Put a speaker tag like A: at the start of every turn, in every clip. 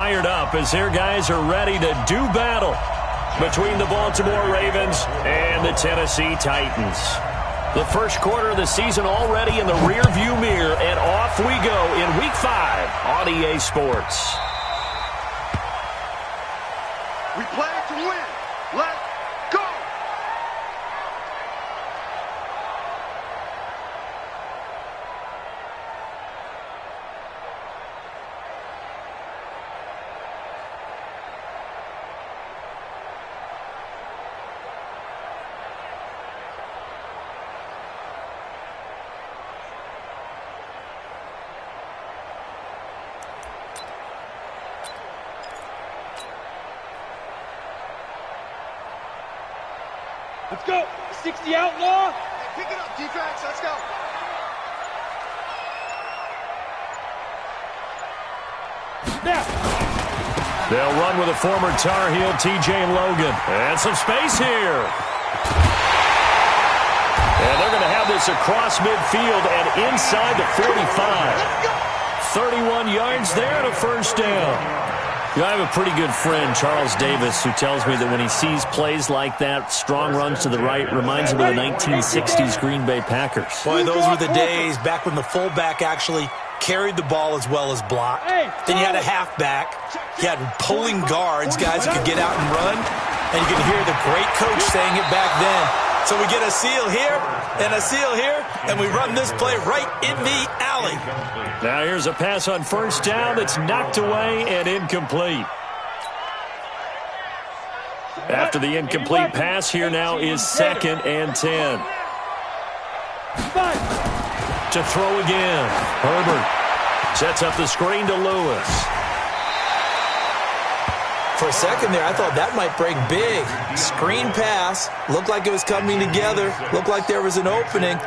A: Fired up as their guys are ready to do battle between the Baltimore Ravens and the Tennessee Titans. The first quarter of the season already in the rearview mirror, and off we go in Week 5 on EA Sports.
B: We play to win. Let's go!
C: Let's go. 60 outlaw.
B: Hey, pick it up, defense. Let's go.
C: Snap.
A: They'll run with a former Tar Heel, TJ Logan. And some space here. And they're going to have this across midfield and inside the 45. 31 yards there and a first down. You know, I have a pretty good friend, Charles Davis, who tells me that when he sees plays like that, strong runs to the right, reminds him of the 1960s Green Bay Packers.
D: Boy, those were the days back when the fullback actually carried the ball as well as blocked. Then you had a halfback. You had pulling guards, guys who could get out and run. And you can hear the great coach saying it back then. So we get a seal here and a seal here, and we run this play right in the alley.
A: Now here's a pass on first down that's knocked away and incomplete. After the incomplete pass, here now is 2nd and 10. To throw again. Herbert sets up the screen to Lewis.
D: For a second there, I thought that might break big. Screen pass. Looked like it was coming together. Looked like there was an opening.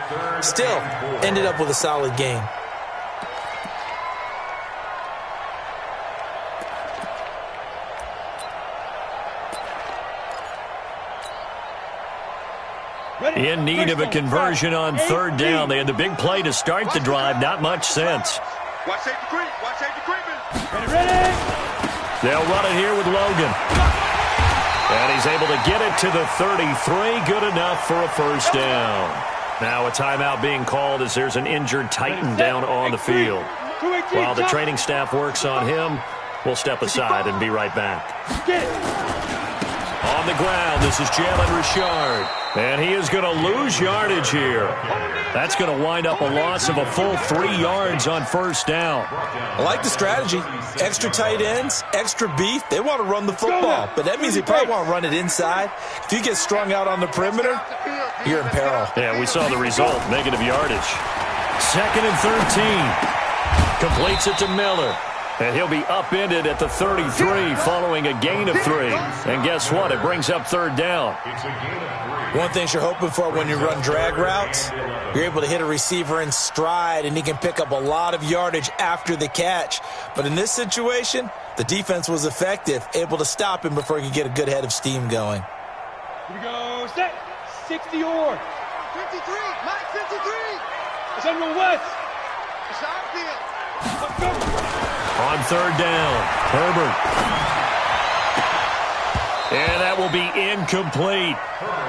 D: Still, ended up with a solid game.
A: In need of a conversion on 3rd down. They had the big play to start the drive. Not much sense.
B: Watch safety creep. Watch safety creeping.
C: Ready.
A: They'll run it here with Logan. And he's able to get it to the 33. Good enough for a first down. Now a timeout being called as there's an injured Titan down on the field. While the training staff works on him, we'll step aside and be right back. On the ground, this is Jalen Richard. And he is going to lose yardage here. That's going to wind up a loss of a full 3 yards on first down.
D: I like the strategy. Extra tight ends, extra beef. They want to run the football, but that means they probably want to run it inside. If you get strung out on the perimeter, you're in peril.
A: Yeah, we saw the result, negative yardage. 2nd and 13. Completes it to Miller. And he'll be upended at the 33 following a gain of 3. And guess what? It brings up 3rd down.
D: One thing you're hoping for when you run drag routes, you're able to hit a receiver in stride, and he can pick up a lot of yardage after the catch. But in this situation, the defense was effective, able to stop him before he could get a good head of steam going.
C: Here we go. Set. 60 or.
B: 53. Mike 53.
C: It's on the west.
B: Shot field.
C: Let's go.
A: On 3rd down, Herbert. And that will be incomplete.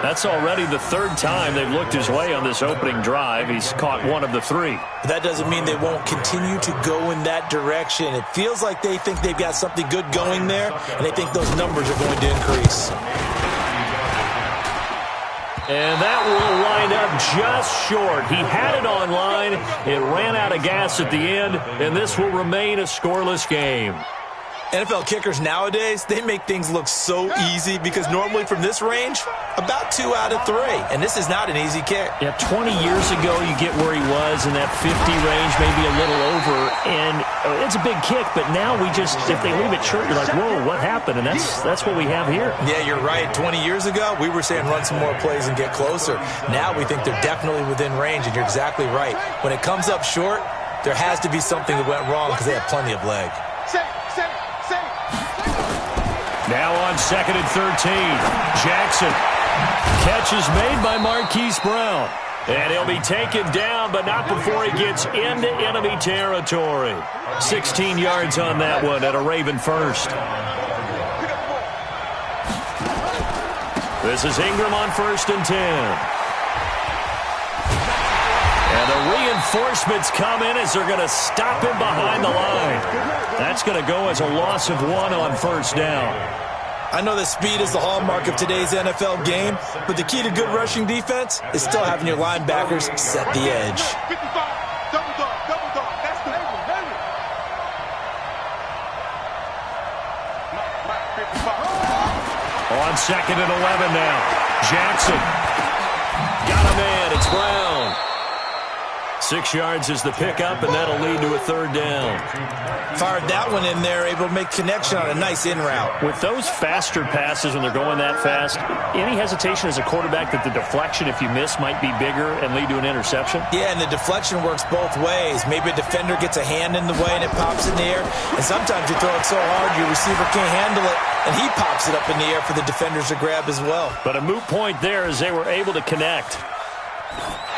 A: That's already the 3rd time they've looked his way on this opening drive. He's caught 1 of the 3.
D: That doesn't mean they won't continue to go in that direction. It feels like they think they've got something good going there, and they think those numbers are going to increase.
A: And that will wind up just short. He had it on line. It ran out of gas at the end, and this will remain a scoreless game.
D: NFL kickers nowadays, they make things look so easy because normally from this range, about 2 out of 3. And this is not an easy kick.
A: Yeah, 20 years ago, you get where he was in that 50 range, maybe a little over. And it's a big kick, but now we just, if they leave it short, you're like, whoa, what happened? And that's what we have here.
D: Yeah, you're right. 20 years ago, we were saying run some more plays and get closer. Now we think they're definitely within range, and you're exactly right. When it comes up short, there has to be something that went wrong because they have plenty of leg.
A: Now on 2nd and 13, Jackson. Catch is made by Marquise Brown. And he'll be taken down, but not before he gets into enemy territory. 16 yards on that one at a Raven first. This is Ingram on 1st and 10. And the reinforcements come in as they're going to stop him behind the line. That's going to go as a loss of 1 on 1st down.
D: I know that speed is the hallmark of today's NFL game, but the key to good rushing defense is still having your linebackers set the edge.
A: On 2nd and 11 now. Jackson. Got a man. It's Brown. 6 yards is the pickup, and that'll lead to a 3rd down.
D: Fired that one in there, able to make connection on a nice in route.
A: With those faster passes when they're going that fast, any hesitation as a quarterback that the deflection, if you miss, might be bigger and lead to an interception?
D: Yeah, and the deflection works both ways. Maybe a defender gets a hand in the way and it pops in the air, and sometimes you throw it so hard your receiver can't handle it, and he pops it up in the air for the defenders to grab as well.
A: But a moot point there as they were able to connect.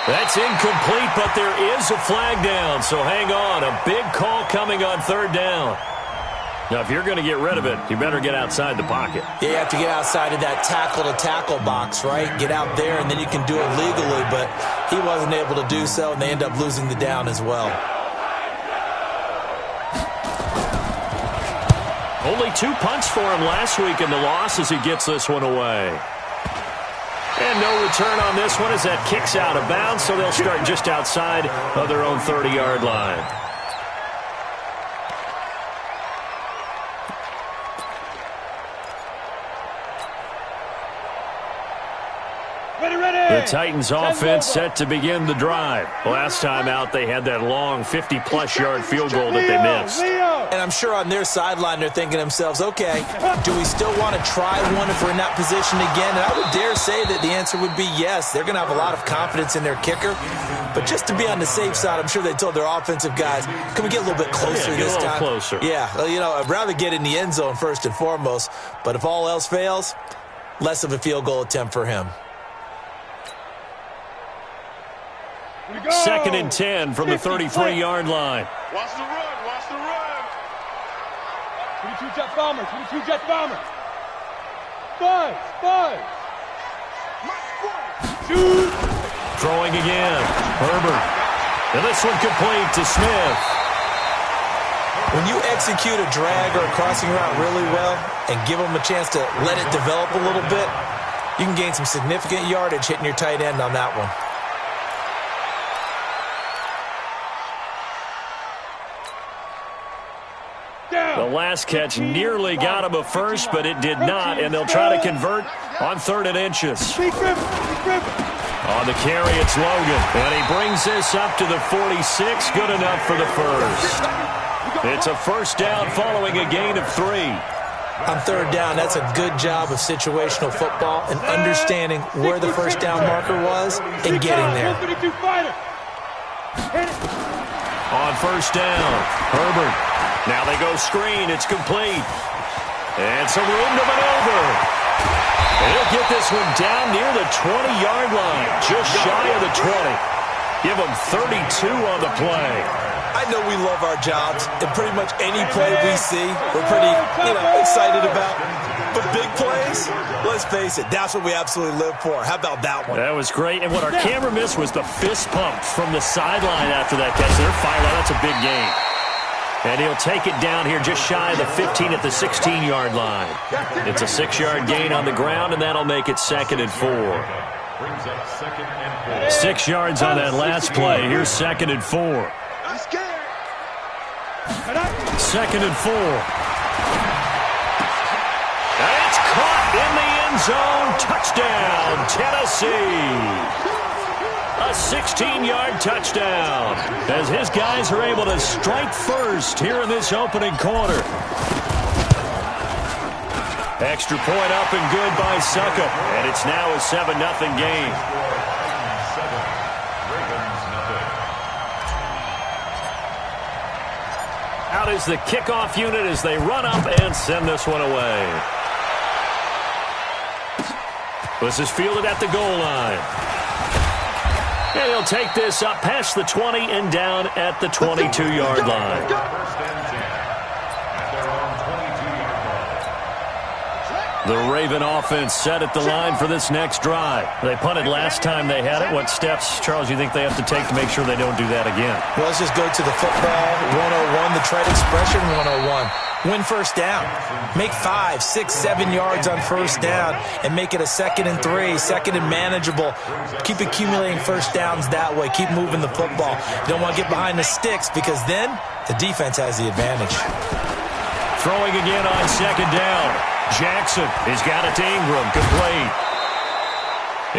A: That's incomplete, but there is a flag down, so hang on. A big call coming on 3rd down. Now, if you're going to get rid of it, you better get outside the pocket.
D: Yeah, you have to get outside of that tackle-to-tackle box, right? Get out there, and then you can do it legally, but he wasn't able to do so, and they end up losing the down as well.
A: Only 2 punts for him last week in the loss as he gets this one away. And no return on this one as that kicks out of bounds, so they'll start just outside of their own 30-yard line. The Titans offense set to begin the drive. Last time out, they had that long 50-plus yard field goal that they missed.
D: And I'm sure on their sideline, they're thinking to themselves, okay, do we still want to try one if we're in that position again? And I would dare say that the answer would be yes. They're going to have a lot of confidence in their kicker. But just to be on the safe side, I'm sure they told their offensive guys, can we get a little bit closer this time?
A: Closer.
D: Yeah, you know, I'd rather get in the end zone first and foremost. But if all else fails, less of a field goal attempt for him.
A: 2nd and 10 from the 33-yard line.
B: Watch the run. Watch the run.
C: 22 jet bomber. 22 jet bomber. Five. Shoot.
A: Throwing again. Herbert. And this one complete to Smith.
D: When you execute a drag or a crossing route really well and give them a chance to let it develop a little bit, you can gain some significant yardage hitting your tight end on that one.
A: The last catch nearly got him a first, but it did not, and they'll try to convert on 3rd and inches. On the carry, it's Logan, and he brings this up to the 46, good enough for the first. It's a 1st down following a gain of 3.
D: On 3rd down, that's a good job of situational football and understanding where the 1st down marker was and getting there.
A: On 1st down, Herbert. Now they go screen. It's complete. And some room to maneuver. And he'll get this one down near the 20-yard line, just shy of the 20. Give him 32 on the play.
D: I know we love our jobs, and pretty much any play we see, we're pretty, excited about. But big plays, let's face it, that's what we absolutely live for. How about that one?
A: That was great. And what our camera missed was the fist pump from the sideline after that catch. They're fired out. That's a big gain. And he'll take it down here just shy of the 15 at the 16-yard line. It's a 6-yard gain on the ground, and that'll make it 2nd and 4. 6 yards on that last play. Here's 2nd and 4. 2nd and 4. And it's caught in the end zone. Touchdown, Tennessee. A 16-yard touchdown as his guys are able to strike first here in this opening quarter. Extra point up and good by Suckup, and it's now a 7-0 game. Out is the kickoff unit as they run up and send this one away. This is fielded at the goal line. And he'll take this up past the 20 and down at the 22-yard line. The Raven offense set at the line for this next drive. They punted last time they had it. What steps, Charles, you think they have to take to make sure they don't do that again?
D: Well, let's just go to the football 101, the trade expression 101. Win first down. Make 5, 6, 7 yards on first down and make it a 2nd and 3, 2nd and manageable. Keep accumulating first downs that way. Keep moving the football. You don't want to get behind the sticks because then the defense has the advantage.
A: Throwing again on 2nd down. Jackson, he's got it to Ingram, complete.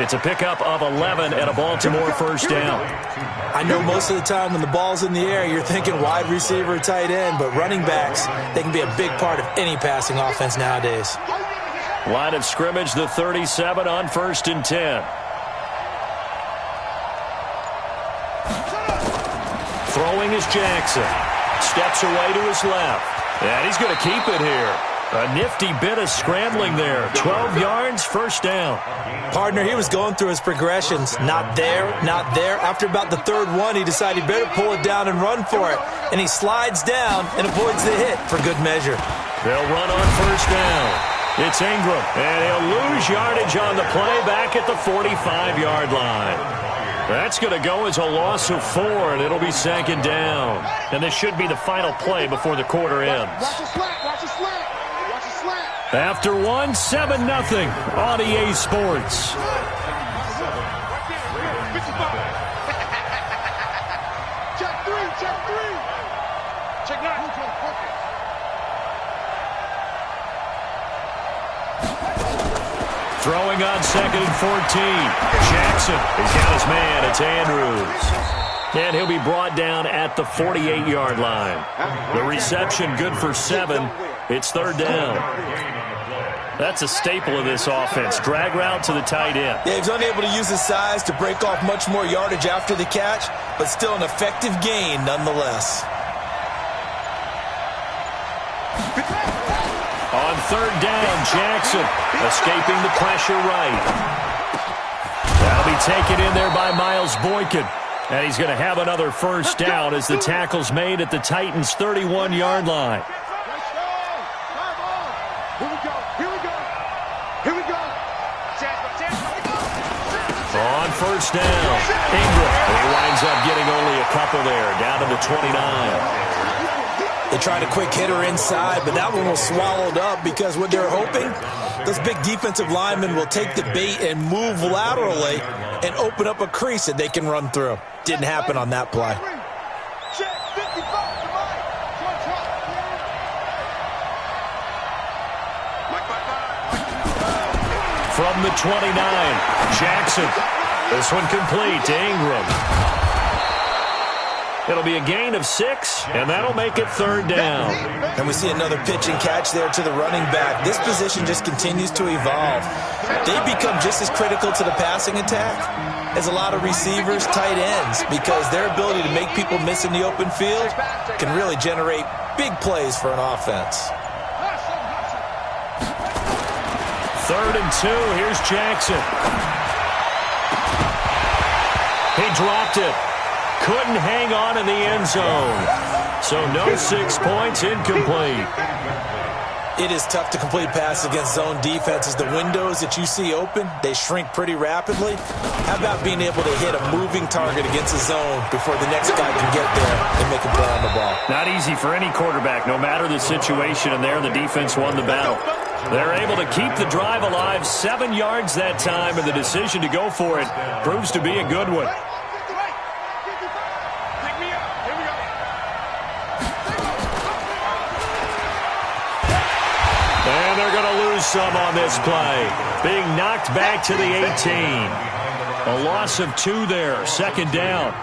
A: It's a pickup of 11 at a Baltimore first down.
D: I know most of the time when the ball's in the air, you're thinking wide receiver, tight end, but running backs, they can be a big part of any passing offense nowadays.
A: Line of scrimmage, the 37 on 1st and 10. Throwing is Jackson. Steps away to his left. And he's going to keep it here. A nifty bit of scrambling there. 12 yards, first down.
D: Partner, he was going through his progressions. Not there, not there. After about the 3rd one, he decided he better pull it down and run for it. And he slides down and avoids the hit for good measure.
A: They'll run on first down. It's Ingram, and he'll lose yardage on the play back at the 45-yard line. That's going to go as a loss of 4, and it'll be 2nd down. And this should be the final play before the quarter ends.
B: Watch the slant, watch the slant. Watch the slant.
A: After 1, 7-0 on EA Sports.
B: Check 3, check 3. Check 9.
A: Throwing on 2nd and 14. Jackson has got his man. It's Andrews. And he'll be brought down at the 48-yard line. The reception good for 7. It's 3rd down. That's a staple of this offense. Drag route to the tight end.
D: Yeah, he's unable to use his size to break off much more yardage after the catch, but still an effective gain nonetheless.
A: On 3rd down, Jackson escaping the pressure right. That'll be taken in there by Miles Boykin. And he's going to have another first down as the tackle's made at the Titans' 31-yard line.
B: Here we go, here we go. Here we go.
A: On first down, Ingram. He winds up getting only a couple there, down to the 29.
D: They tried a quick hitter inside, but that one was swallowed up because what they're hoping, those big defensive linemen will take the bait and move laterally and open up a crease that they can run through. Didn't happen on that play.
A: From the 29, Jackson. This one complete to Ingram. It'll be a gain of 6, and that'll make it 3rd down.
D: And we see another pitch and catch there to the running back. This position just continues to evolve. They become just as critical to the passing attack as a lot of receivers, tight ends, because their ability to make people miss in the open field can really generate big plays for an offense.
A: 3rd and 2, here's Jackson. He dropped it. Couldn't hang on in the end zone. So no 6 points, incomplete.
D: It is tough to complete passes against zone defenses. The windows that you see open, they shrink pretty rapidly. How about being able to hit a moving target against a zone before the next guy can get there and make a play on the ball?
A: Not easy for any quarterback, no matter the situation, and there the defense won the battle. They're able to keep the drive alive, 7 yards that time, and the decision to go for it proves to be a good one. And they're going to lose some on this play. Being knocked back to the 18. A loss of 2 there, 2nd down.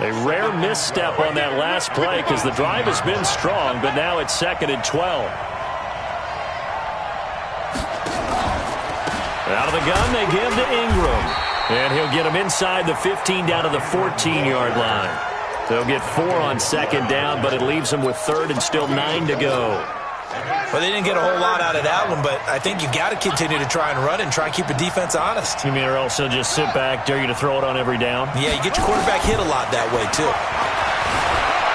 A: A rare misstep on that last play because the drive has been strong, but now it's 2nd and 12. Out of the gun, they give to Ingram. And he'll get him inside the 15 down to the 14-yard line. They'll get 4 on 2nd down, but it leaves them with 3rd and still 9 to go.
D: Well, they didn't get a whole lot out of that one, but I think you got to continue to try and run and try and keep a defense honest.
A: You mean or else they'll just sit back, dare you to throw it on every down?
D: Yeah, you get your quarterback hit a lot that way, too.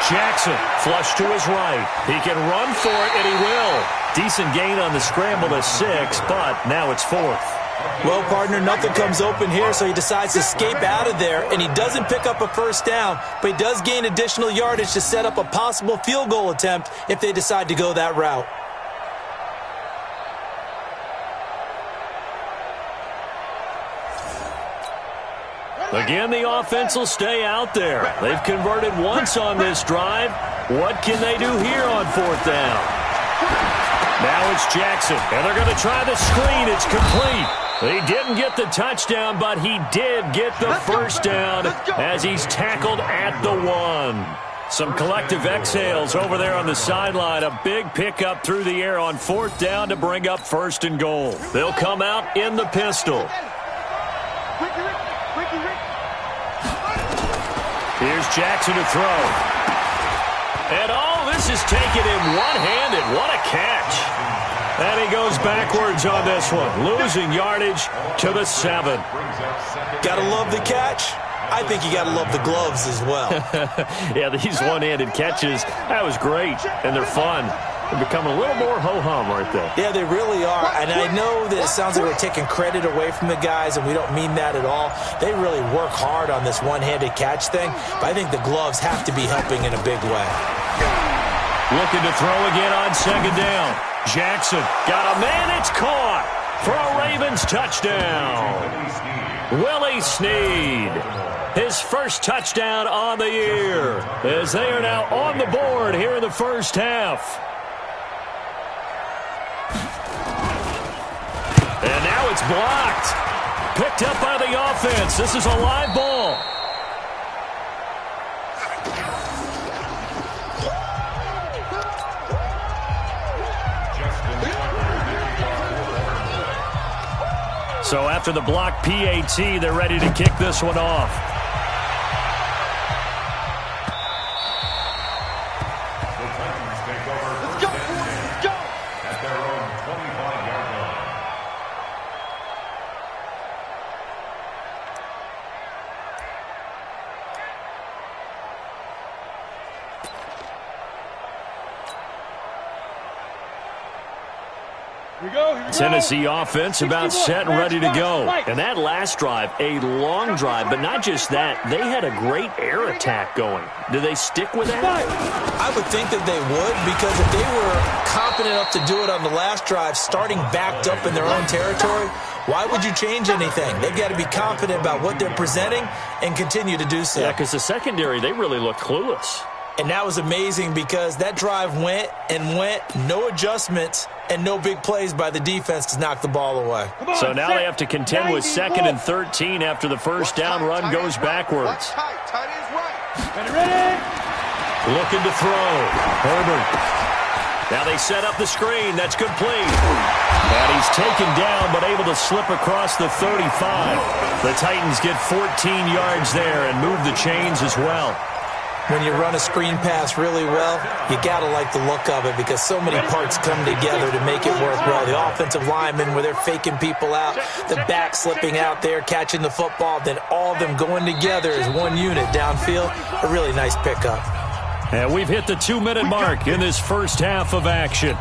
A: Jackson, flush to his right. He can run for it, and he will. Decent gain on the scramble to 6, but now it's 4th.
D: Well, partner, nothing comes open here, so he decides to escape out of there, and he doesn't pick up a first down, but he does gain additional yardage to set up a possible field goal attempt if they decide to go that route.
A: Again, the offense will stay out there. They've converted once on this drive. What can they do here on 4th down? Now it's Jackson, and they're going to try the screen. It's complete. He didn't get the touchdown, but he did get the first down as he's tackled at the 1. Some collective exhales over there on the sideline. A big pickup through the air on 4th down to bring up 1st and goal. They'll come out in the pistol. Here's Jackson to throw. And this is taken in one-handed. What a catch. And he goes backwards on this one, losing yardage to the 7.
D: Gotta love the catch. I think you gotta love the gloves as well.
A: Yeah, these one-handed catches, that was great, and they're fun. They're becoming a little more ho-hum, aren't they?
D: Yeah, they really are, and I know that it sounds like we're taking credit away from the guys, and we don't mean that at all. They really work hard on this one-handed catch thing, but I think the gloves have to be helping in a big way.
A: Looking to throw again on 2nd down. Jackson got a man. It's caught for a Ravens touchdown. Willie Snead, his first touchdown on the year, as they are now on the board here in the first half. And now it's blocked. Picked up by the offense. This is a live ball. So after the block PAT, they're ready to kick this one off.
B: Let's go.
E: At their own 25-yard line.
C: Here we go.
A: Tennessee offense about set and ready to go. And that last drive, a long drive, but not just that. They had a great air attack going. Do they stick with that?
D: I would think that they would, because if they were confident enough to do it on the last drive, starting backed up in their own territory, why would you change anything? They've got to be confident about what they're presenting and continue to do so.
A: Yeah, because the secondary, they really looked clueless.
D: And that was amazing because that drive went and went, no adjustments, and no big plays by the defense to knock the ball away.
A: So now they have to contend with 2nd and 13 after the first down run goes backwards.
B: Tight is right.
C: Ready?
A: Looking to throw. Herbert. Now they set up the screen. That's complete. And he's taken down but able to slip across the 35. The Titans get 14 yards there and move the chains as well.
D: When you run a screen pass really well, you got to like the look of it because so many parts come together to make it work well. The offensive linemen, where they're faking people out, the back slipping out there, catching the football, then all of them going together as one unit downfield. A really nice pickup.
A: And we've hit the 2-minute mark in this first half of action.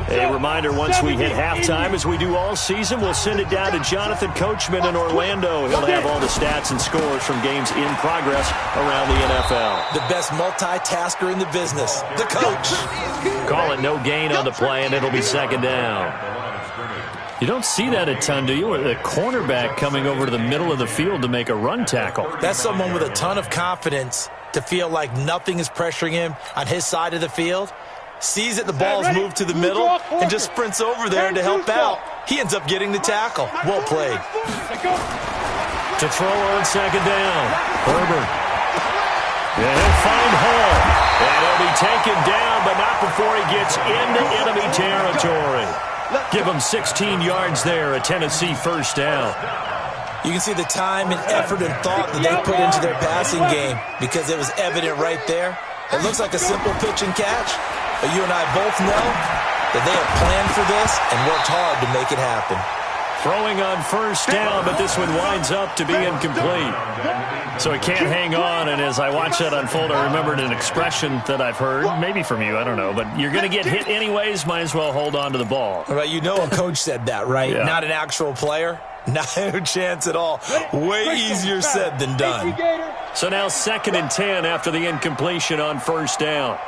A: A reminder, once we hit halftime, as we do all season, we'll send it down to Jonathan Coachman in Orlando. He'll have all the stats and scores from games in progress around the NFL.
D: The best multitasker in the business, the coach.
A: Call it no gain on the play, and it'll be 2nd down. You don't see that a ton, do you? The cornerback coming over to the middle of the field to make a run tackle.
D: That's someone with a ton of confidence to feel like nothing is pressuring him on his side of the field. Sees that the ball's moved to the middle and just sprints over there to help out. He ends up getting the tackle. Well played.
A: To throw on 2nd down. Herbert. And he'll find Hall. And he'll be taken down, but not before he gets into enemy territory. Give him 16 yards there, a Tennessee first down.
D: You can see the time and effort and thought that they put into their passing game because it was evident right there. It looks like a simple pitch and catch, but you and I both know that they have planned for this and worked hard to make it happen.
A: Throwing on first down, but this one winds up to be incomplete. So he can't hang on, and as I watch that unfold, I remembered an expression that I've heard, maybe from you, I don't know, but you're going to get hit anyways, might as well hold on to the ball.
D: Right, you know a coach said that, right?
A: Yeah.
D: Not an actual player? No chance at all. Way easier said than done.
A: So now 2nd and 10 after the incompletion on first down.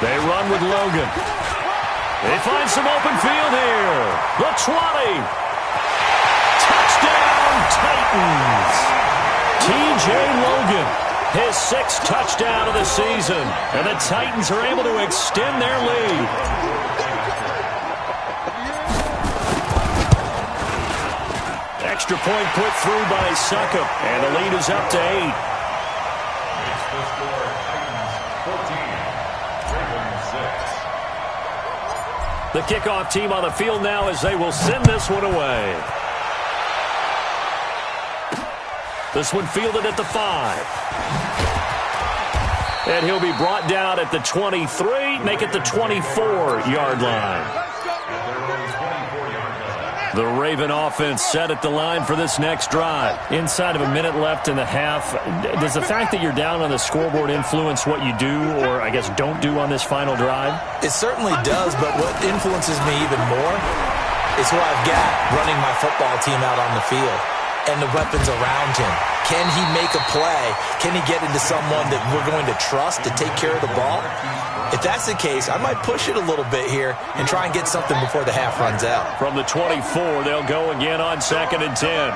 A: They run with Logan. They find some open field here. The 20. Touchdown, Titans. T.J. Logan, his 6th touchdown of the season. And the Titans are able to extend their lead. Extra point put through by Succop. And the lead is up to 8.
E: It's the score, Titans 14, Ravens 6.
A: The kickoff team on the field now as they will send this one away. This one fielded at the 5. And he'll be brought down at the 23, make it the 24-yard line. The Raven offense set at the line for this next drive. Inside of a minute left in the half, does the fact that you're down on the scoreboard influence what you do or, I guess, don't do on this final drive?
D: It certainly does, but what influences me even more is who I've got running my football team out on the field and the weapons around him. Can he make a play? Can he get into someone that we're going to trust to take care of the ball? If that's the case, I might push it a little bit here and try and get something before the half runs out.
A: From the 24, they'll go again on 2nd and 10.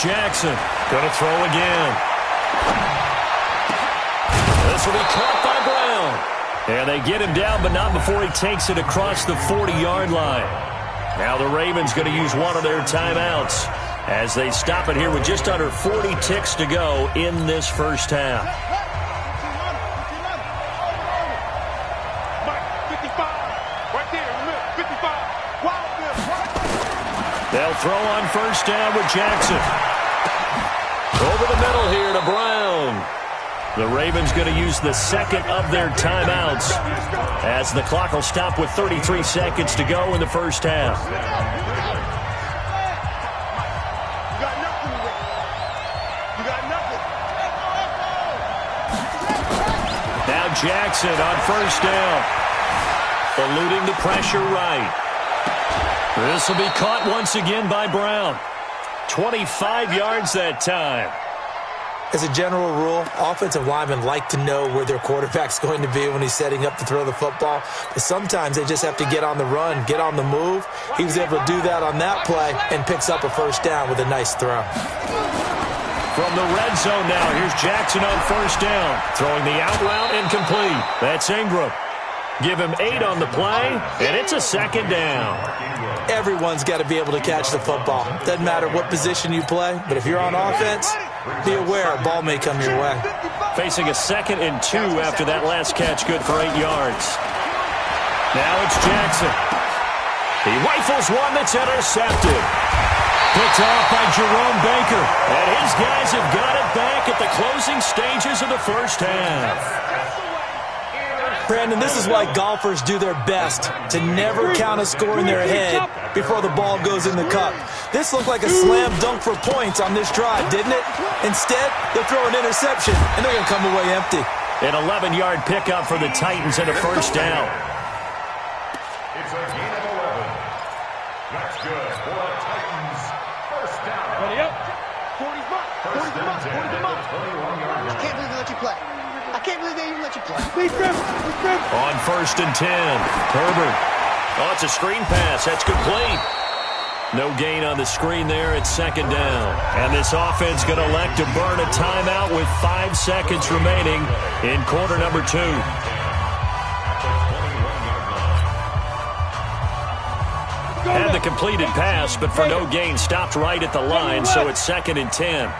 A: Jackson going to throw again. This will be caught by Brown. And they get him down, but not before he takes it across the 40-yard line. Now the Ravens going to use one of their timeouts as they stop it here with just under 40 ticks to go in this first half. They'll throw on first down with Jackson. Over the middle here to Brown. The Ravens going to use the second of their timeouts as the clock will stop with 33 seconds to go in the first half. Now Jackson on first down. Eluding the pressure right. This will be caught once again by Brown. 25 yards that time.
D: As a general rule, offensive linemen like to know where their quarterback's going to be when he's setting up to throw the football. But sometimes they just have to get on the run, get on the move. He was able to do that on that play and picks up a first down with a nice throw.
A: From the red zone now, here's Jackson on first down. Throwing the out route incomplete. That's Ingram. Give him 8 on the play, and it's a second down.
D: Everyone's got to be able to catch the football. Doesn't matter what position you play, but if you're on offense, be aware a ball may come your way.
A: Facing a 2nd and 2 after that last catch, good for 8 yards. Now it's Jackson. He rifles one that's intercepted. Picked off by Jerome Baker. And his guys have got it back at the closing stages of the first half.
D: Brandon, this is why golfers do their best to never count a score in their head before the ball goes in the cup. This looked like a slam dunk for points on this drive, didn't it? Instead, they'll throw an interception, and they're going to come away empty.
A: An 11-yard pickup for the Titans and a first down.
E: It's a gain of 11. That's good for the Titans. First down.
C: Ready up.
B: 40's mark. 40's mark. 40's mark. I can't believe they let you play. I can't believe they even let you play.
A: On first and 10, Herbert. Oh, it's a screen pass. That's complete. No gain on the screen there. It's second down. And this offense going to elect to burn a timeout with 5 seconds remaining in quarter number 2. Had the completed pass, but for no gain, stopped right at the line, so it's 2nd and 10.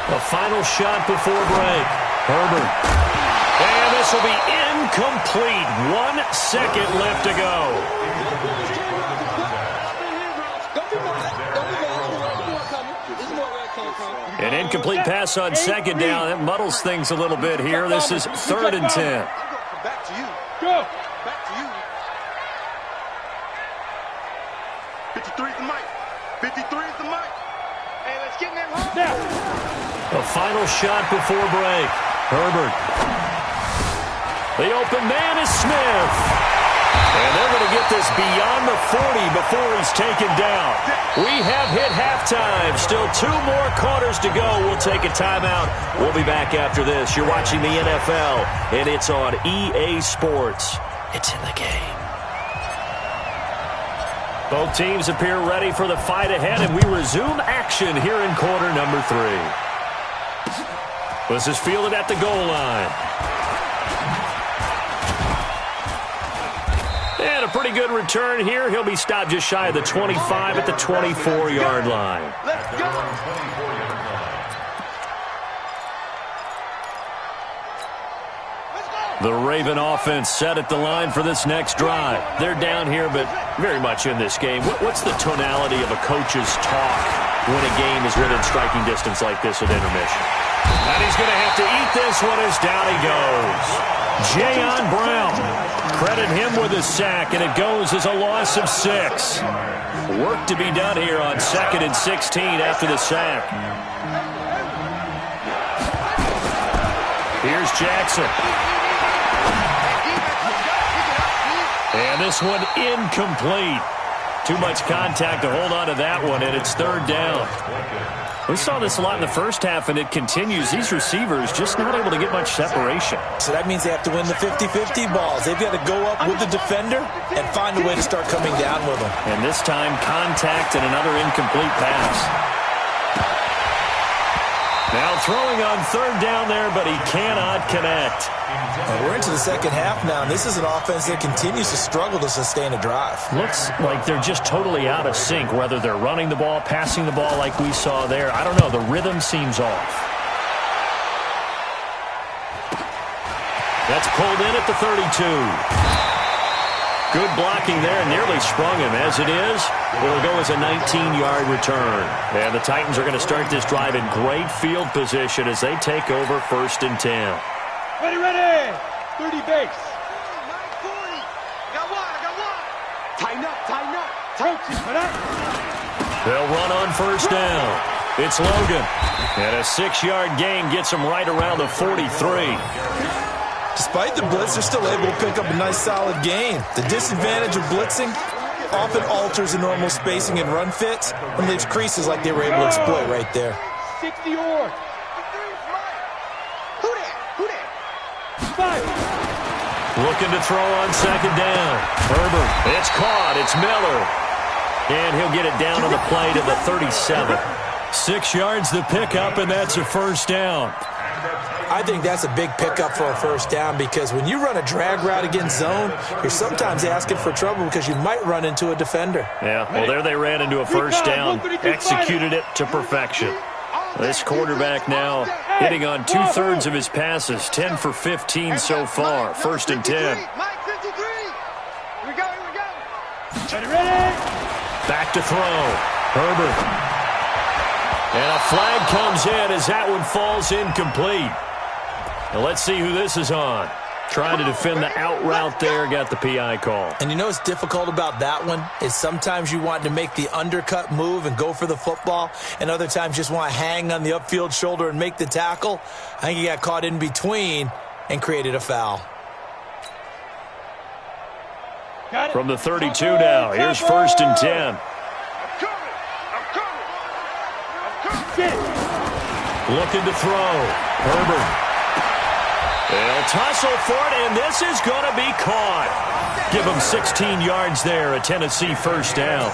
A: A final shot before break. Herbert And this will be incomplete. 1 second left to go. An incomplete pass on second down. That muddles things a little bit here. This is 3rd and 10.
B: Back to you.
C: Go.
B: Back to you. 53 is the mic. 53 is the mic. Hey, let's get in there.
C: Now.
A: A final shot before break. Herbert. The open man is Smith. And they're going to get this beyond the 40 before he's taken down. We have hit halftime. Still 2 more quarters to go. We'll take a timeout. We'll be back after this. You're watching the NFL, and it's on EA Sports. It's in the game. Both teams appear ready for the fight ahead, and we resume action here in quarter number 3. This is fielded at the goal line. And a pretty good return here. He'll be stopped just shy of the 25 at the 24-yard line.
B: Let's go.
A: The Raven offense set at the line for this next drive. They're down here, but very much in this game. What's the tonality of a coach's talk when a game is within striking distance like this at intermission? And he's going to have to eat this one as down he goes. Jayon Brown. Credit him with a sack, and it goes as a loss of 6. Work to be done here on 2nd and 16 after the sack. Here's Jackson. And this one incomplete. Too much contact to hold on to that one, and it's 3rd down. We saw this a lot in the first half, and it continues. These receivers just not able to get much separation.
D: So that means they have to win the 50-50 balls. They've got to go up with the defender and find a way to start coming down with them.
A: And this time, contact and another incomplete pass. Now throwing on 3rd down there, but he cannot connect.
D: And we're into the second half now, and this is an offense that continues to struggle to sustain a drive.
A: Looks like they're just totally out of sync, whether they're running the ball, passing the ball like we saw there. I don't know. The rhythm seems off. That's pulled in at the 32. Good blocking there, nearly sprung him. As it is, it'll go as a 19-yard return. And the Titans are going to start this drive in great field position as they take over 1st and 10.
C: Ready, ready. 30 base.
B: 40. Got one. Tighten up.
C: Tighten up.
A: They'll run on 1st down. It's Logan. And a 6-yard gain gets him right around the 43.
D: Despite the blitz, they're still able to pick up a nice, solid gain. The disadvantage of blitzing often alters the normal spacing and run fits and leaves creases like they were able to exploit right there.
C: 60 yards.
B: Who that?
C: 5.
A: Looking to throw on 2nd down. Herbert. It's caught. It's Miller. And he'll get it down on the play to the 37. 6 yards the pickup, and that's a 1st down.
D: I think that's a big pickup for a 1st down because when you run a drag route against zone, you're sometimes asking for trouble because you might run into a defender.
A: Yeah, well, there they ran into a 1st down, executed it to perfection. This quarterback now hitting on 2/3 of his passes, 10 for 15 so far, 1st and 10.
B: Mike, 53. Here we go.
C: Ready.
A: Back to throw. Herbert. And a flag comes in as that one falls incomplete. Now let's see who this is on. Trying to defend the out route there, got the PI call.
D: And you know what's difficult about that one is sometimes you want to make the undercut move and go for the football, and other times just want to hang on the upfield shoulder and make the tackle. I think he got caught in between and created a foul.
A: From the 32 now, here's 1st and 10. Looking to throw. Herbert. They'll tussle for it, and this is going to be caught. Give them 16 yards there, a Tennessee 1st down.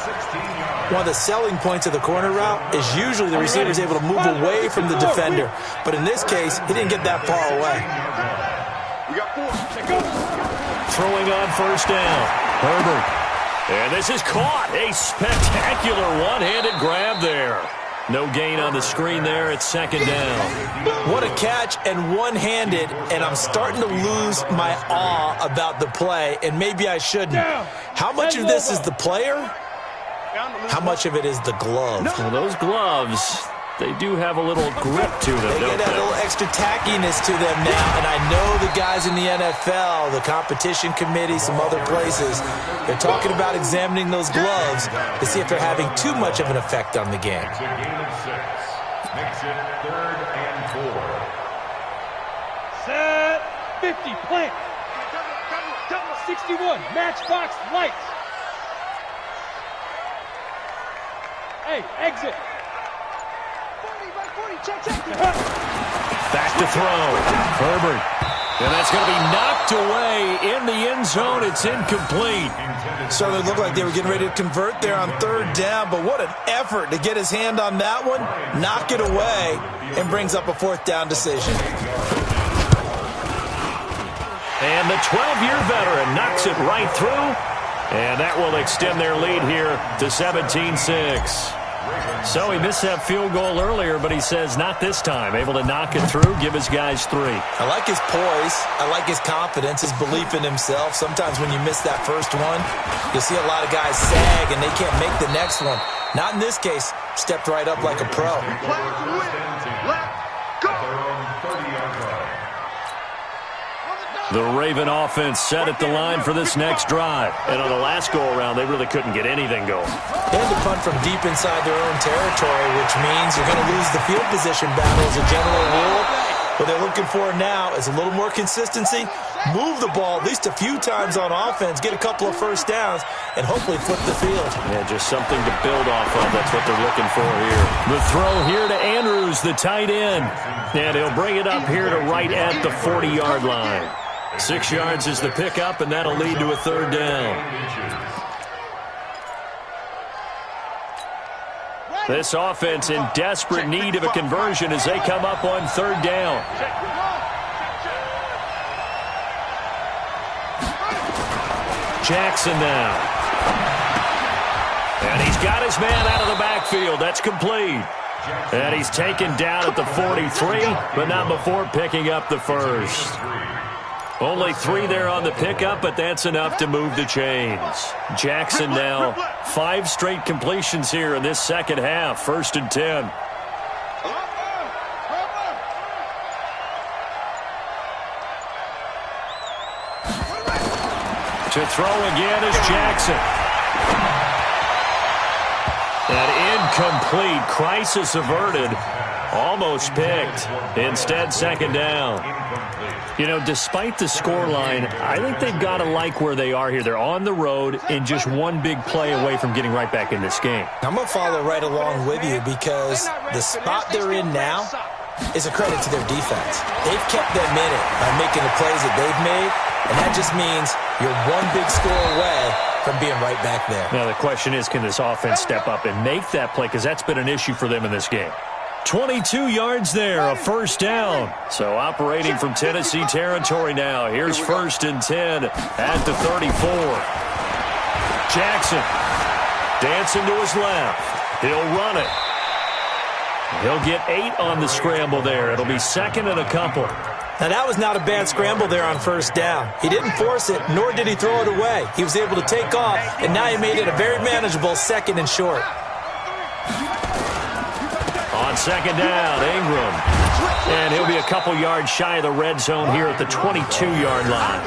D: One of the selling points of the corner route is usually the receiver is able to move away from the defender. But in this case, he didn't get that far away.
B: We got 4.
A: Throwing on 1st down. Herbert. And this is caught. A spectacular one-handed grab there. No gain on the screen there. It's second down.
D: What a catch, and one-handed, and I'm starting to lose my awe about the play, and maybe I shouldn't. How much of this is the player? How much of it is the glove?
A: Well, those gloves, they do have a little grip to them,
D: They
A: don't
D: get that
A: they?
D: little extra tackiness to them now, and I know the guys in the NFL, the competition committee, some other places, they're talking about examining those gloves to see if they're having too much of an effect on the game.
E: It's a gain of 6. Makes it 3rd and 4.
C: Set. 50. Plant. 61. Matchbox lights. Hey, exit.
B: 40, check.
A: Back to throw. Herbert. And that's going to be knocked away in the end zone. It's incomplete.
D: So it looked like they were getting ready to convert there on 3rd down, but what an effort to get his hand on that one, knock it away, and brings up a 4th down decision.
A: And the 12-year veteran knocks it right through. And that will extend their lead here to 17-6. So he missed that field goal earlier, but he says not this time. Able to knock it through, give his guys 3.
D: I like his poise. I like his confidence, his belief in himself. Sometimes when you miss that first one, you'll see a lot of guys sag and they can't make the next one. Not in this case. Stepped right up like a pro.
A: The Raven offense set at the line for this next drive. And on the last go-around, they really couldn't get anything going.
D: They had to punt from deep inside their own territory, which means you're going to lose the field position battle as a general rule. What they're looking for now is a little more consistency, move the ball at least a few times on offense, get a couple of first downs, and hopefully flip the field.
A: Yeah, just something to build off of. That's what they're looking for here. The throw here to Andrews, the tight end. And he'll bring it up here to right at the 40-yard line. 6 yards is the pickup, and that'll lead to a 3rd down. This offense in desperate need of a conversion as they come up on 3rd down. Jackson now. And he's got his man out of the backfield. That's complete. And he's taken down at the 43, but not before picking up the first. Only 3 there on the pickup, but that's enough to move the chains. Jackson now 5 straight completions here in this second half. 1st and 10. To throw again is Jackson. That incomplete, crisis averted, almost picked. Instead, 2nd down. You know, despite the scoreline, I think they've got to like where they are here. They're on the road and just one big play away from getting right back in this game.
D: I'm going to follow right along with you because the spot they're in now is a credit to their defense. They've kept them in it by making the plays that they've made, and that just means you're one big score away from being right back there.
A: Now, the question is, can this offense step up and make that play? Because that's been an issue for them in this game. 22 yards there, a 1st down. So operating from Tennessee territory now. Here's 1st and 10 at the 34. Jackson dancing to his left. He'll run it. He'll get 8 on the scramble there. It'll be 2nd and a couple.
D: Now, that was not a bad scramble there on 1st down. He didn't force it, nor did he throw it away. He was able to take off, and now he made it a very manageable 2nd and short.
A: On 2nd down, Ingram. And he'll be a couple yards shy of the red zone here at the 22-yard line.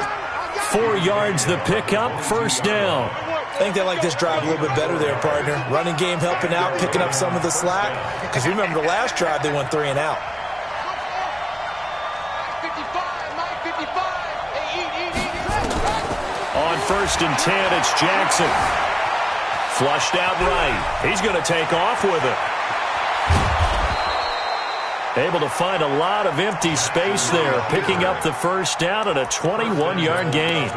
A: 4 yards the pickup, 1st down.
D: I think they like this drive a little bit better there, partner. Running game helping out, picking up some of the slack. Because remember, the last drive they went 3 and out.
A: On 1st and 10, it's Jackson. Flushed out right. He's going to take off with it. Able to find a lot of empty space there, picking up the 1st down at a 21-yard gain.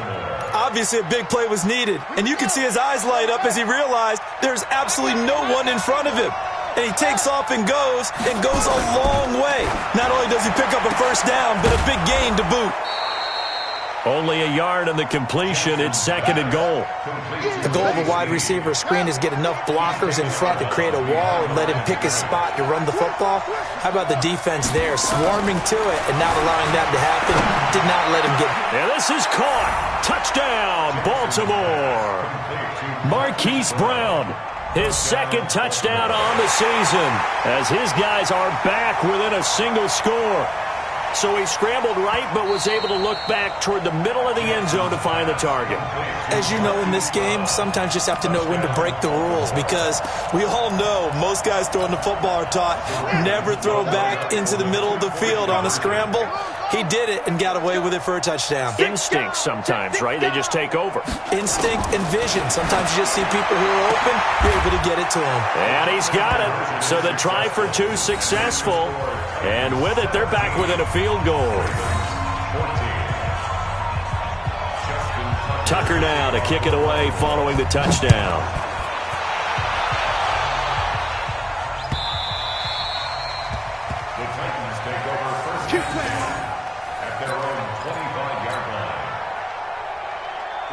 D: Obviously, a big play was needed, and you can see his eyes light up as he realized there's absolutely no one in front of him. And he takes off and goes a long way. Not only does he pick up a 1st down, but a big gain to boot.
A: Only a yard on the completion. It's 2nd and goal.
D: The goal of a wide receiver screen is get enough blockers in front to create a wall and let him pick his spot to run the football. How about the defense there, swarming to it and not allowing that to happen? Did not let him get...
A: And this is caught. Touchdown, Baltimore. Marquise Brown, his 2nd touchdown on the season, as his guys are back within a single score. So he scrambled right, but was able to look back toward the middle of the end zone to find the target.
D: As you know, in this game, sometimes you just have to know when to break the rules, because we all know most guys throwing the football are taught never throw back into the middle of the field on a scramble. He did it and got away with it for a touchdown.
A: Instinct sometimes, right? They just take over.
D: Instinct and vision. Sometimes you just see people who are open, you're able to get it to them.
A: And he's got it. So the try for 2 successful. And with it, they're back within a field goal. Tucker now to kick it away following the touchdown.
E: The Titans take over first down at their own 25-yard line.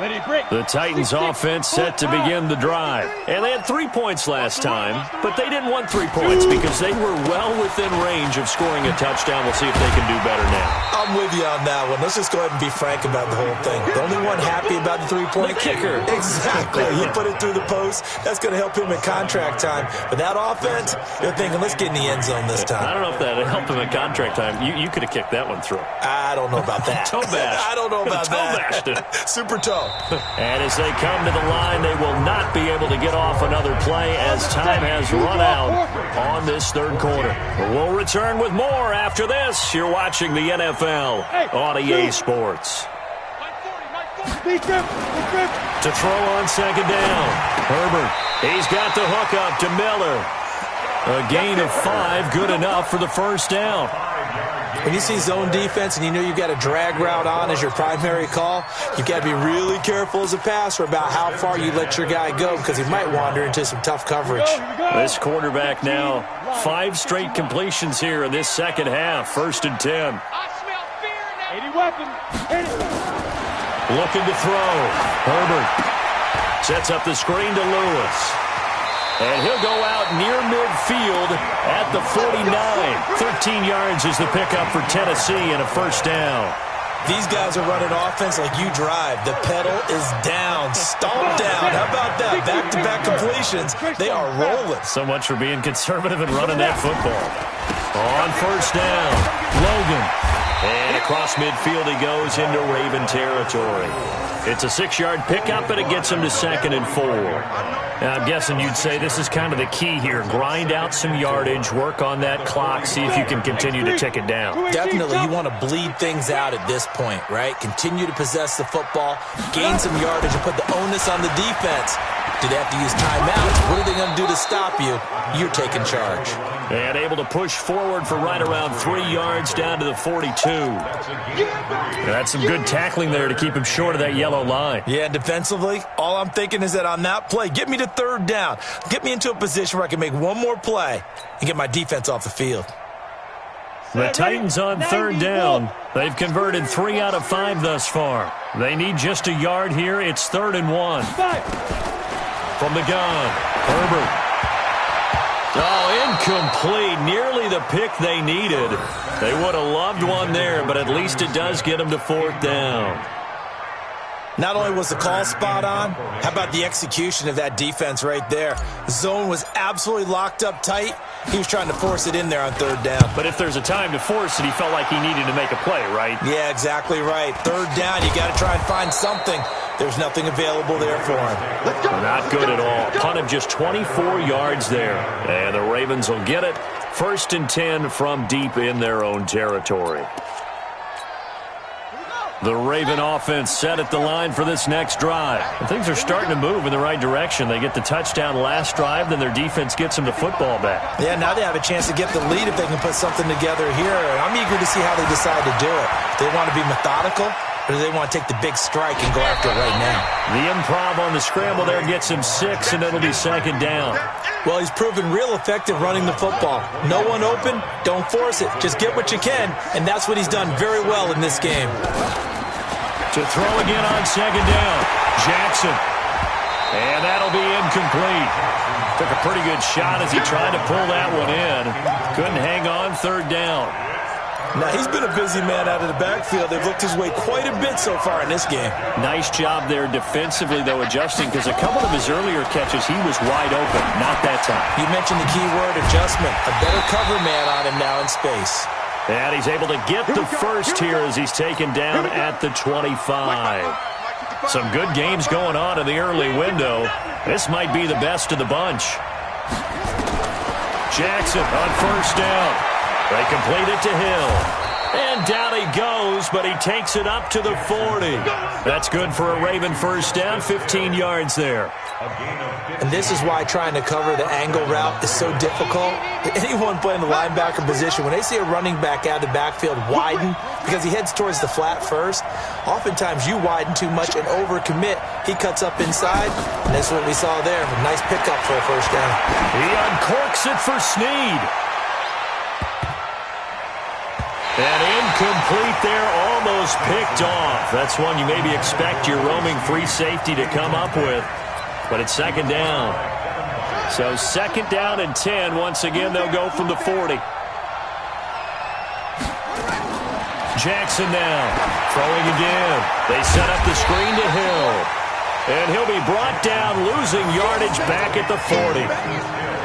C: Ready, break.
A: The Titans offense set to begin the drive. And they had 3 points last time, but they didn't want 3 points because they were well within range of scoring a touchdown. We'll see if they can do better now.
D: I'm with you on that one. Let's just go ahead and be frank about the whole thing. The only one happy about the three-point
A: kicker.
D: Exactly. He put it through the post. That's going to help him in contract time. But that offense, you're thinking, let's get in the end zone this time.
A: I don't know if that helped him in contract time. You could have kicked that one through.
D: I don't know about that.
A: Toe bash.
D: I don't know about that.
A: Toe bashed it.
D: Super toe.
A: And as they come to the line, they will not be able to get off another play as time has run out on this 3rd quarter. We'll return with more after this. You're watching the NFL on EA Sports. To throw on 2nd down, Herbert. He's got the hook up to Miller. A gain of 5, good enough for the 1st down.
D: When you see zone defense and you know you've got a drag route on as your primary call, you've got to be really careful as a passer about how far you let your guy go, because he might wander into some tough coverage.
A: This quarterback now, 5 straight completions here in this 2nd half. 1st and 10. Looking to throw. Herbert sets up the screen to Lewis. And he'll go out near midfield at the 49. 13 yards is the pickup for Tennessee and a 1st down.
D: These guys are running offense like you drive. The pedal is down, stomped down. How about that? Back-to-back completions. They are rolling.
A: So much for being conservative and running that football. On 1st down, Logan. And across midfield he goes into Raven territory. It's a 6-yard pickup, and it gets him to 2nd and 4. Now, I'm guessing you'd say this is kind of the key here. Grind out some yardage, work on that clock, see if you can continue to tick it down.
D: Definitely, you want to bleed things out at this point, right? Continue to possess the football, gain some yardage, and put the onus on the defense. Do they have to use timeouts? What are they going to do to stop you? You're taking charge.
A: And able to push forward for right around 3 yards down to the 42. That's some good tackling there to keep him short of that yellow line.
D: Yeah, and defensively, all I'm thinking is that on that play, get me to 3rd down. Get me into a position where I can make one more play and get my defense off the field.
A: The Titans on 3rd down. They've converted 3 out of 5 thus far. They need just a yard here. It's 3rd and 1. From the gun, Herbert. Oh, incomplete. Nearly the pick they needed. They would have loved one there, but at least it does get them to 4th down.
D: Not only was the call spot on, how about the execution of that defense right there? The zone was absolutely locked up tight. He was trying to force it in there on 3rd down.
A: But if there's a time to force it, he felt like he needed to make a play, right?
D: Yeah, exactly right. 3rd down, you got to try and find something. There's nothing available there for him.
A: Not good at all. Punt of just 24 yards there. And the Ravens will get it. 1st and 10 from deep in their own territory. The Raven offense set at the line for this next drive. And things are starting to move in the right direction. They get the touchdown last drive, then their defense gets them the football back.
D: Yeah, now they have a chance to get the lead if they can put something together here. I'm eager to see how they decide to do it. Do they want to be methodical, or do they want to take the big strike and go after it right now?
A: The improv on the scramble there gets him 6, and it'll be 2nd down.
D: Well, he's proven real effective running the football. No one open, don't force it. Just get what you can, and that's what he's done very well in this game.
A: To throw again on second down. Jackson. And that'll be incomplete. Took a pretty good shot as he tried to pull that one in. Couldn't hang on third down.
D: Now, he's been a busy man out of the backfield. They've looked his way quite a bit so far in this game.
A: Nice job there defensively, though, adjusting, because a couple of his earlier catches, he was wide open. Not that time.
D: You mentioned the key word, adjustment. A better cover man on him now in space.
A: And he's able to get the first here as he's taken down at the 25. Some good games going on in the early window. This might be the best of the bunch. Jackson on first down. They complete it to Hill. And down he goes, but he takes it up to the 40. That's good for a Raven first down, 15 yards there.
D: And this is why trying to cover the angle route is so difficult. Anyone playing the linebacker position, when they see a running back out of the backfield widen because he heads towards the flat first, oftentimes you widen too much and overcommit. He cuts up inside, and that's what we saw there. A nice pickup for a first down.
A: He uncorks it for Snead. And incomplete there, almost picked off. That's one you maybe expect your roaming free safety to come up with. But it's second down. So second down and 10. Once again, they'll go from the 40. Jackson now. Throwing again. They set up the screen to Hill. And he'll be brought down, losing yardage back at the 40.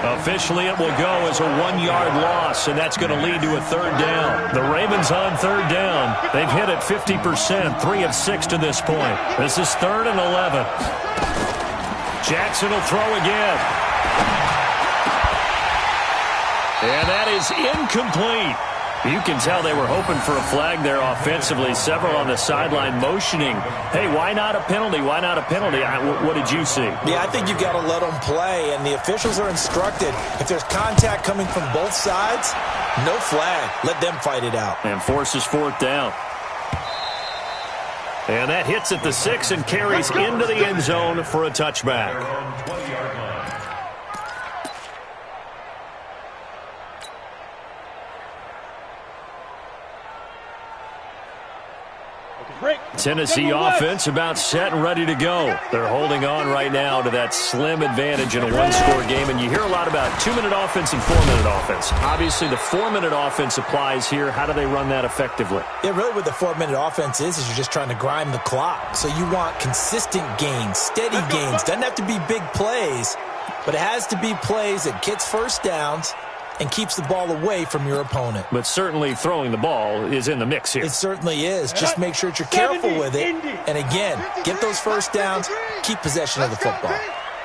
A: Officially, it will go as a 1-yard loss, and that's going to lead to a third down. The Ravens on third down. They've hit it 50%, 3 of 6 to this point. This is 3rd and 11. Jackson will throw again. And that is incomplete. You can tell they were hoping for a flag there offensively. Several on the sideline motioning, hey, why not a penalty? Why not a penalty? What did you see?
D: Yeah, I think you've got to let them play, and the officials are instructed. If there's contact coming from both sides, no flag. Let them fight it out.
A: And forces fourth down. And that hits at the 6 and carries into the end zone for a touchback. Tennessee offense about set and ready to go. They're holding on right now to that slim advantage in a one-score game. And you hear a lot about 2-minute offense and 4-minute offense. Obviously, the 4-minute offense applies here. How do they run that effectively?
D: Yeah, really what the 4-minute offense is you're just trying to grind the clock. So you want consistent gains, steady gains. Doesn't have to be big plays, but it has to be plays that gets first downs and keeps the ball away from your opponent.
A: But certainly throwing the ball is in the mix here.
D: It certainly is. Just make sure that you're careful with it. And again, get those first downs, keep possession of the football.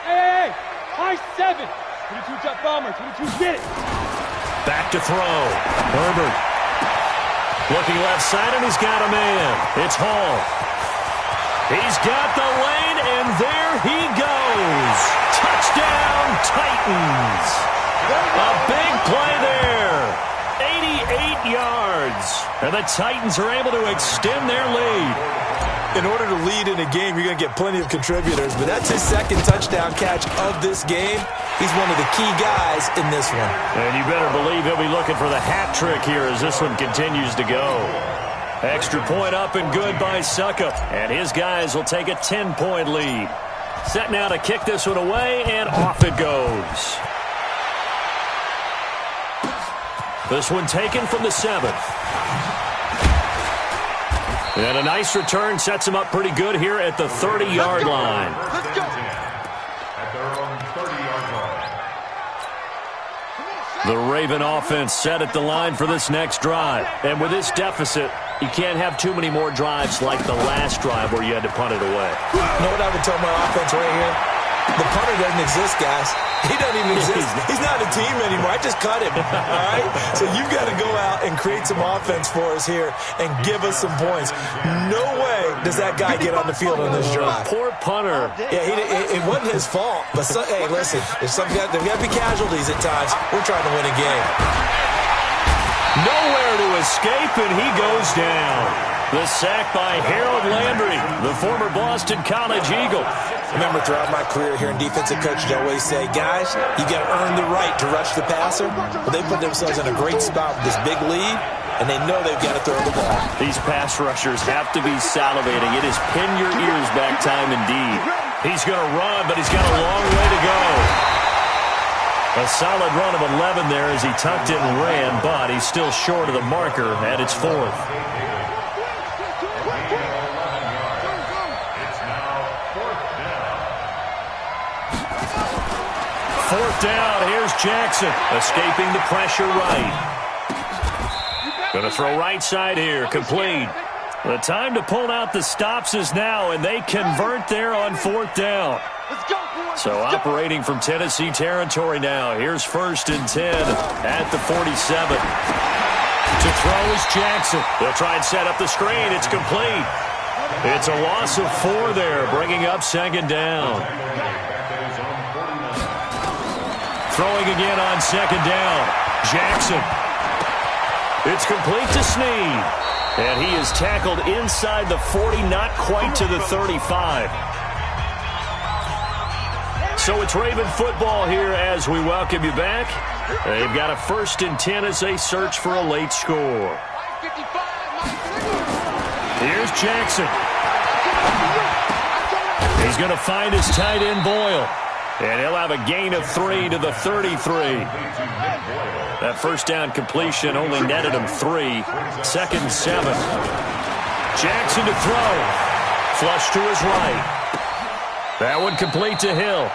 C: Hey, high 7. 22 top bomber, 22 get it.
A: Back to throw. Herbert. Looking left side, and he's got a man. It's Hall. He's got the lane, and there he goes. Touchdown, Titans. A big play there. 88 yards. And the Titans are able to extend their lead.
D: In order to lead in a game, you're going to get plenty of contributors, but that's his second touchdown catch of this game. He's one of the key guys in this one.
A: And you better believe he'll be looking for the hat trick here as this one continues to go. Extra point up and good by Suckup. And his guys will take a 10-point lead. Set now to kick this one away, and off it goes. This one taken from the 7th. And a nice return sets him up pretty good here at the 30-yard line.
B: Let's go.
E: At their own 30-yard line.
A: The Raven offense set at the line for this next drive. And with this deficit, you can't have too many more drives like the last drive where you had to punt it away.
D: You know what I would tell my offense right here? The punter doesn't exist, guys. He doesn't even exist. He's not a team anymore. I just cut him, all right? So you've got to go out and create some offense for us here and give us some points. No way does that guy get on the field on this drive.
A: Poor punter.
D: Yeah, it wasn't his fault. But, hey, listen, there's got to be casualties at times. We're trying to win a game.
A: Nowhere to escape, and he goes down. The sack by Harold Landry, the former Boston College Eagle.
D: Remember, throughout my career here in defensive coaches, I always say, guys, you got to earn the right to rush the passer. But they put themselves in a great spot with this big lead. and they know they've got to throw the ball.
A: These pass rushers have to be salivating. It is pin your ears back time indeed. He's going to run, but he's got a long way to go. A solid run of 11 there as he tucked it and ran, but he's still short of the marker, and it's 4th. Fourth down, here's Jackson, escaping the pressure right. Going to throw right side here, complete. The time to pull out the stops is now, and they convert there on 4th down. So operating from Tennessee territory now. Here's 1st and 10 at the 47. To throw is Jackson. They'll try and set up the screen. It's complete. It's a loss of 4 there, bringing up 2nd down. Throwing again on 2nd down. Jackson. It's complete to Snead. And he is tackled inside the 40, not quite to the 35. So it's Raven football here as we welcome you back. They've got a 1st and 10 as they search for a late score. Here's Jackson. He's going to find his tight end Boyle. And he'll have a gain of 3 to the 33. That 1st down completion only netted him 3. 2nd and 7. Jackson to throw. Flush to his right. That one complete to Hill.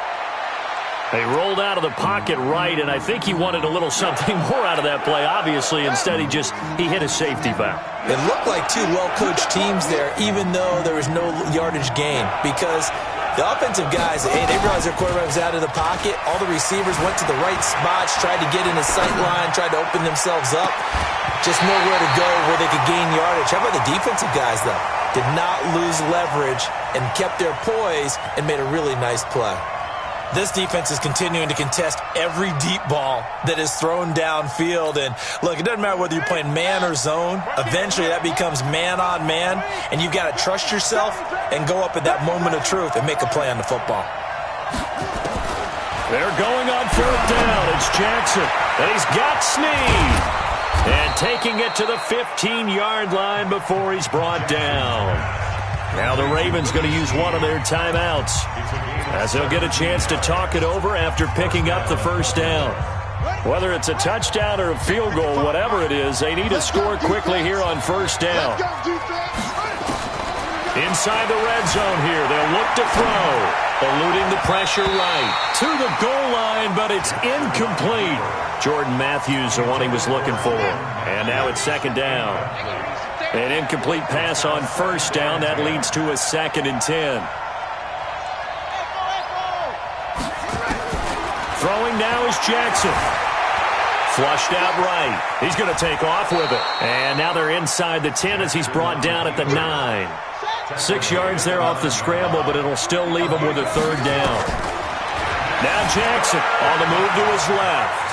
A: They rolled out of the pocket right, and I think he wanted a little something more out of that play. Obviously, instead he hit a safety back.
D: It looked like two well-coached teams there, even though there was no yardage gain, because the offensive guys, hey, they realized their quarterback was out of the pocket. All the receivers went to the right spots, tried to get in his sight line, tried to open themselves up. Just nowhere to go where they could gain yardage. How about the defensive guys, though? Did not lose leverage and kept their poise and made a really nice play. This defense is continuing to contest every deep ball that is thrown downfield. And, look, it doesn't matter whether you're playing man or zone. Eventually, that becomes man-on-man, and you've got to trust yourself and go up at that moment of truth and make a play on the football.
A: They're going on 4th down. It's Jackson, and he's got Snead. And taking it to the 15-yard line before he's brought down. Now the Ravens going to use one of their timeouts, as they'll get a chance to talk it over after picking up the 1st down. Whether it's a touchdown or a field goal, whatever it is, they need to score quickly here on 1st down. Inside the red zone here, they'll look to throw, eluding the pressure right. To the goal line, but it's incomplete. Jordan Matthews, the one he was looking for. And now it's 2nd down. An incomplete pass on 1st down. That leads to a 2nd and 10. Throwing now is Jackson. Flushed out right. He's going to take off with it. And now they're inside the 10 as he's brought down at the 9. 6 yards there off the scramble, but it'll still leave him with a 3rd down. Now Jackson on the move to his left.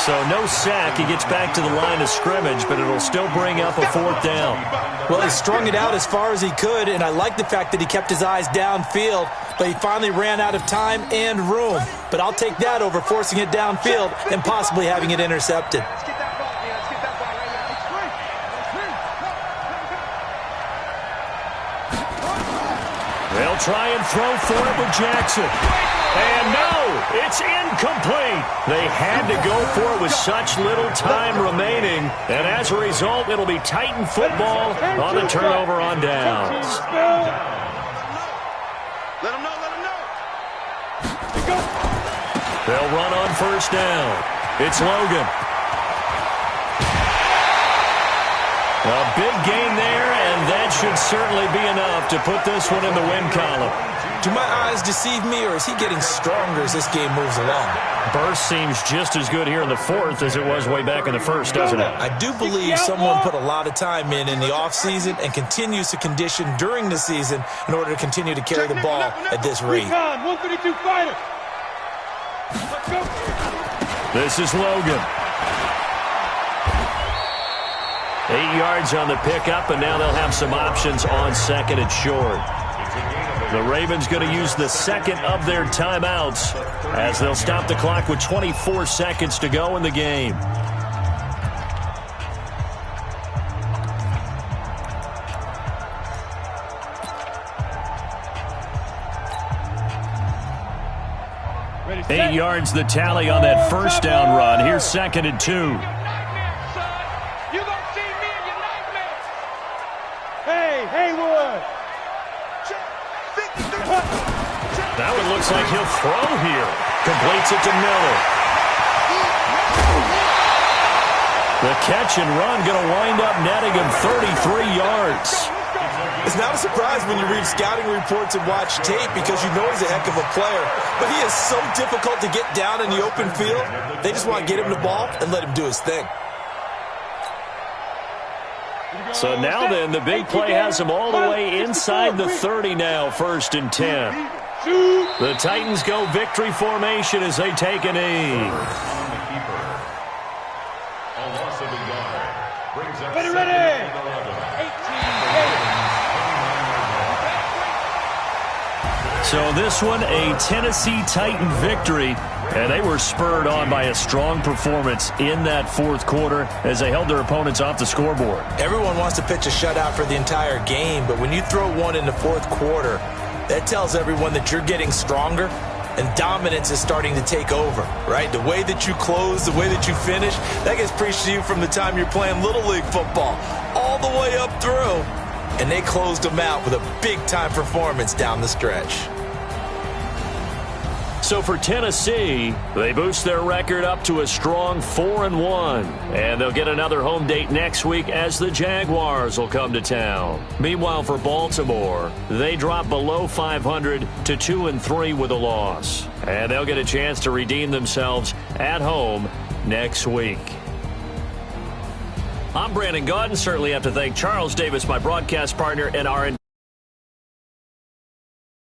A: So no sack. He gets back to the line of scrimmage, but it'll still bring up a 4th down.
D: Well, he strung it out as far as he could, and I like the fact that he kept his eyes downfield, but he finally ran out of time and room. But I'll take that over forcing it downfield and possibly having it intercepted.
A: They'll try and throw for it with Jackson. And no, it's incomplete. They had to go for it with such little time remaining. And as a result, it'll be Titan football on the turnover on downs.
B: Let him know, let him know.
A: They'll run on 1st down. It's Logan. A big gain there, and that should certainly be enough to put this one in the win column.
D: Do my eyes deceive me, or is he getting stronger as this game moves along?
A: Burst seems just as good here in the 4th as it was way back in the 1st, doesn't it?
D: I do believe someone put a lot of time in the offseason and continues to condition during the season in order to continue to carry the ball at this rate.
C: 132 fighter. Let's go.
A: This is Logan. 8 yards on the pickup, and now they'll have some options on 2nd and short. The Ravens going to use the 2nd of their timeouts as they'll stop the clock with 24 seconds to go in the game. 8 yards the tally on that first down run. Here's 2nd and 2.
C: Hey, Haywood.
A: That one looks like he'll throw here. Completes it to Miller. The catch and run going to wind up netting him 33 yards.
D: It's not a surprise when you read scouting reports and watch tape because you know he's a heck of a player. But he is so difficult to get down in the open field. They just want to get him the ball and let him do his thing.
A: So now then, the big play has him all the way inside the 30 now, 1st and 10. The Titans go victory formation as they take a knee.
C: Ready.
A: So this one, a Tennessee Titan victory, and they were spurred on by a strong performance in that 4th quarter as they held their opponents off the scoreboard.
D: Everyone wants to pitch a shutout for the entire game, but when you throw one in the 4th quarter, that tells everyone that you're getting stronger and dominance is starting to take over, right? The way that you close, the way that you finish, that gets preached to you from the time you're playing Little League football all the way up through. And they closed them out with a big-time performance down the stretch.
A: So for Tennessee, they boost their record up to a strong 4-1. And they'll get another home date next week as the Jaguars will come to town. Meanwhile, for Baltimore, they drop below 500 to 2-3 with a loss. And they'll get a chance to redeem themselves at home next week. I'm Brandon Gaudin. Certainly have to thank Charles Davis, my broadcast partner, and our